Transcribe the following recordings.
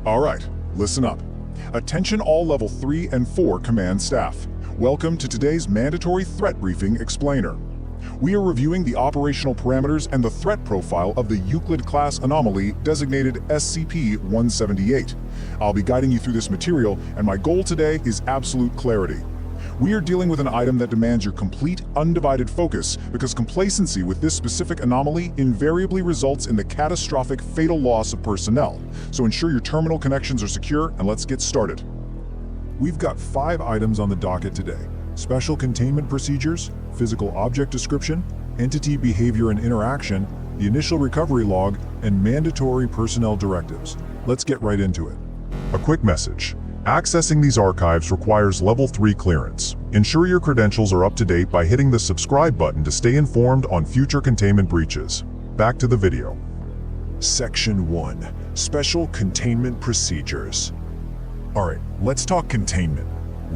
All right, listen up. Attention all Level 3 and 4 command staff. Welcome to today's mandatory threat briefing explainer. We are reviewing the operational parameters and the threat profile of the Euclid-class anomaly designated SCP-178. I'll be guiding you through this material, and my goal today is absolute clarity. We are dealing with an item that demands your complete, undivided focus because complacency with this specific anomaly invariably results in the catastrophic, fatal loss of personnel. So ensure your terminal connections are secure, and let's get started. We've got 5 items on the docket today: special containment procedures, physical object description, entity behavior and interaction, the initial recovery log, and mandatory personnel directives. Let's get right into it. A quick message. Accessing these archives requires Level 3 clearance. Ensure your credentials are up to date by hitting the subscribe button to stay informed on future containment breaches. Back to the video. Section 1. Special Containment Procedures. Alright, let's talk containment.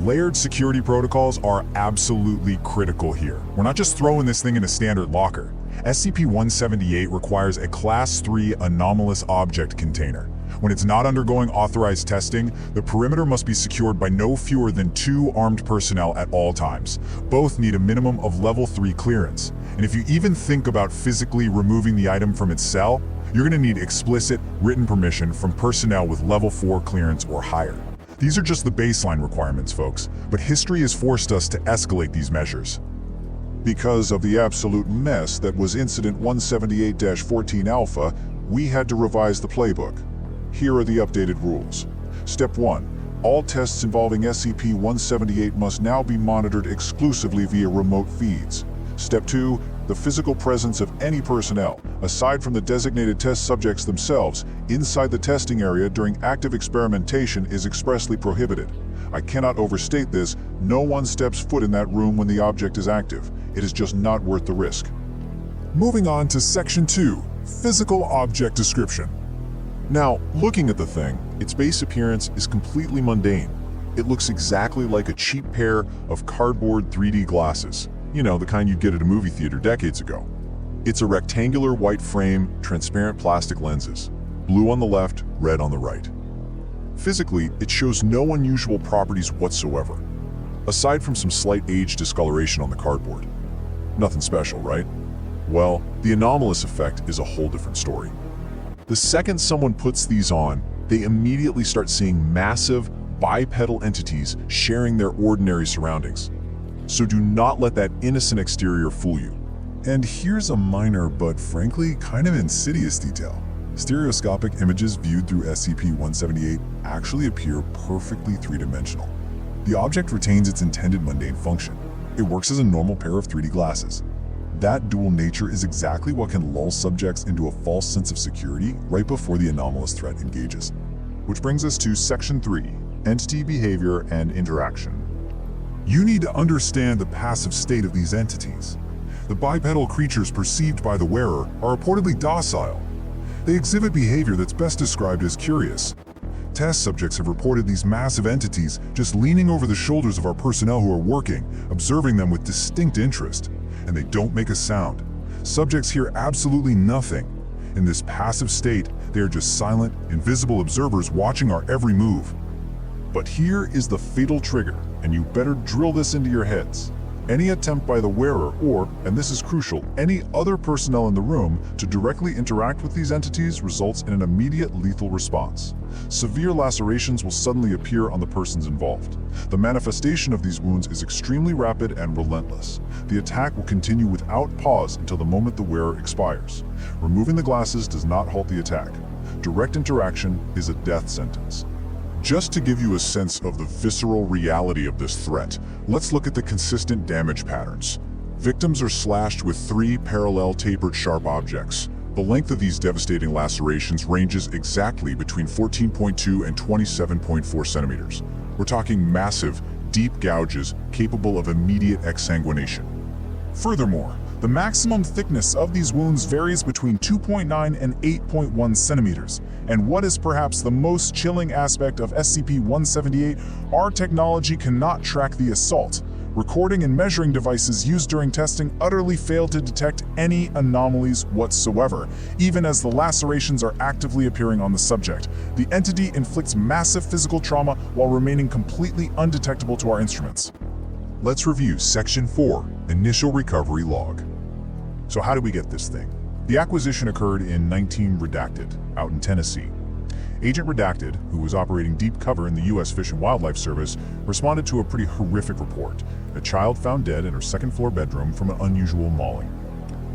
Layered security protocols are absolutely critical here. We're not just throwing this thing in a standard locker. SCP-178 requires a Class 3 anomalous object container. When it's not undergoing authorized testing, the perimeter must be secured by no fewer than 2 armed personnel at all times. Both need a minimum of Level 3 clearance. And if you even think about physically removing the item from its cell, you're going to need explicit, written permission from personnel with Level 4 clearance or higher. These are just the baseline requirements, folks, but history has forced us to escalate these measures. Because of the absolute mess that was Incident 178-14 Alpha, we had to revise the playbook. Here are the updated rules. Step 1. All tests involving SCP-178 must now be monitored exclusively via remote feeds. Step 2. The physical presence of any personnel, aside from the designated test subjects themselves, inside the testing area during active experimentation is expressly prohibited. I cannot overstate this. No one steps foot in that room when the object is active. It is just not worth the risk. Moving on to Section 2. Physical Object Description. Now, looking at the thing, its base appearance is completely mundane. It looks exactly like a cheap pair of cardboard 3D glasses. You know, the kind you'd get at a movie theater decades ago. It's a rectangular white frame, transparent plastic lenses. Blue on the left, red on the right. Physically, it shows no unusual properties whatsoever, aside from some slight age discoloration on the cardboard. Nothing special, right? Well, the anomalous effect is a whole different story. The second someone puts these on, they immediately start seeing massive, bipedal entities sharing their ordinary surroundings. So do not let that innocent exterior fool you. And here's a minor but frankly kind of insidious detail. Stereoscopic images viewed through SCP-178 actually appear perfectly three-dimensional. The object retains its intended mundane function. It works as a normal pair of 3D glasses. That dual nature is exactly what can lull subjects into a false sense of security right before the anomalous threat engages. Which brings us to Section 3, Entity Behavior and Interaction. You need to understand the passive state of these entities. The bipedal creatures perceived by the wearer are reportedly docile. They exhibit behavior that's best described as curious. Test subjects have reported these massive entities just leaning over the shoulders of our personnel who are working, observing them with distinct interest. And they don't make a sound. Subjects hear absolutely nothing. In this passive state, they are just silent, invisible observers watching our every move. But here is the fatal trigger, and you better drill this into your heads. Any attempt by the wearer or, and this is crucial, any other personnel in the room to directly interact with these entities results in an immediate lethal response. Severe lacerations will suddenly appear on the persons involved. The manifestation of these wounds is extremely rapid and relentless. The attack will continue without pause until the moment the wearer expires. Removing the glasses does not halt the attack. Direct interaction is a death sentence. Just to give you a sense of the visceral reality of this threat, let's look at the consistent damage patterns. Victims are slashed with 3 parallel tapered sharp objects. The length of these devastating lacerations ranges exactly between 14.2 and 27.4 centimeters. We're talking massive, deep gouges capable of immediate exsanguination. Furthermore, the maximum thickness of these wounds varies between 2.9 and 8.1 centimeters. And what is perhaps the most chilling aspect of SCP-178, our technology cannot track the assault. Recording and measuring devices used during testing utterly failed to detect any anomalies whatsoever, even as the lacerations are actively appearing on the subject. The entity inflicts massive physical trauma while remaining completely undetectable to our instruments. Let's review Section 4, Initial Recovery Log. So how did we get this thing? The acquisition occurred in 19-Redacted, out in Tennessee. Agent Redacted, who was operating deep cover in the U.S. Fish and Wildlife Service, responded to a pretty horrific report. A child found dead in her second-floor bedroom from an unusual mauling.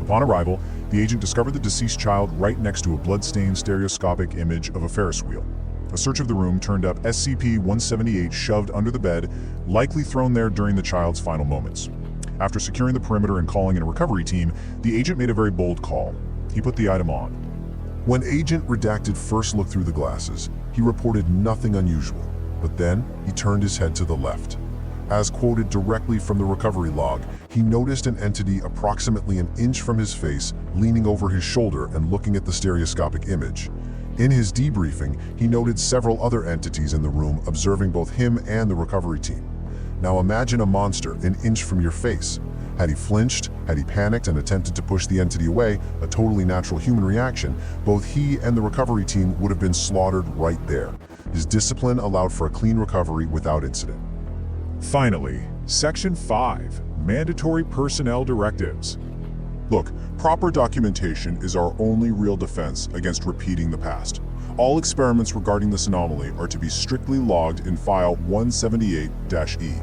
Upon arrival, the agent discovered the deceased child right next to a blood-stained stereoscopic image of a Ferris wheel. A search of the room turned up SCP-178 shoved under the bed, likely thrown there during the child's final moments. After securing the perimeter and calling in a recovery team, the agent made a very bold call. He put the item on. When Agent Redacted first looked through the glasses, he reported nothing unusual, but then he turned his head to the left. As quoted directly from the recovery log, he noticed an entity approximately an inch from his face, leaning over his shoulder and looking at the stereoscopic image. In his debriefing, he noted several other entities in the room observing both him and the recovery team. Now imagine a monster an inch from your face. Had he flinched, had he panicked and attempted to push the entity away, a totally natural human reaction, both he and the recovery team would have been slaughtered right there. His discipline allowed for a clean recovery without incident. Finally, Section 5, Mandatory Personnel Directives. Look, proper documentation is our only real defense against repeating the past. All experiments regarding this anomaly are to be strictly logged in File 178-E.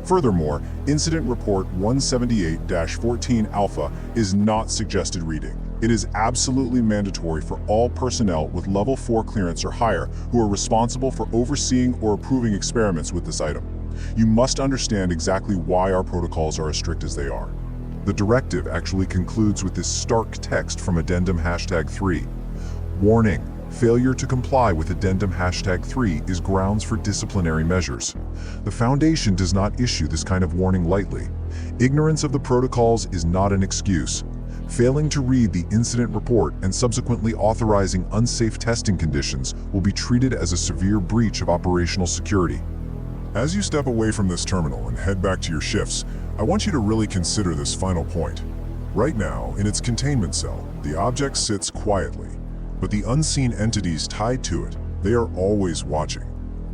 Furthermore, Incident Report 178-14 Alpha is not suggested reading. It is absolutely mandatory for all personnel with Level 4 clearance or higher who are responsible for overseeing or approving experiments with this item. You must understand exactly why our protocols are as strict as they are. The directive actually concludes with this stark text from Addendum #3. Warning. Failure to comply with Addendum #3 is grounds for disciplinary measures. The Foundation does not issue this kind of warning lightly. Ignorance of the protocols is not an excuse. Failing to read the incident report and subsequently authorizing unsafe testing conditions will be treated as a severe breach of operational security. As you step away from this terminal and head back to your shifts, I want you to really consider this final point. Right now, in its containment cell, the object sits quietly. But the unseen entities tied to it, they are always watching.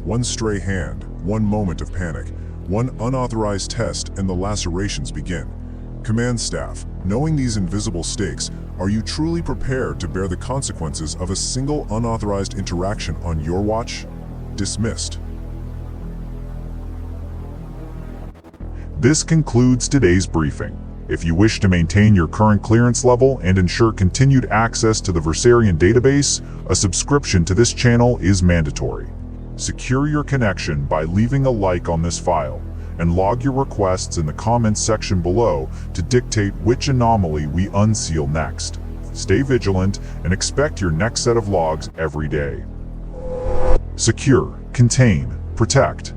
One stray hand, one moment of panic, one unauthorized test, and the lacerations begin. Command staff, knowing these invisible stakes, are you truly prepared to bear the consequences of a single unauthorized interaction on your watch? Dismissed. This concludes today's briefing. If you wish to maintain your current clearance level and ensure continued access to the Versarian database, a subscription to this channel is mandatory. Secure your connection by leaving a like on this file, and log your requests in the comments section below to dictate which anomaly we unseal next. Stay vigilant and expect your next set of logs every day. Secure, contain, protect.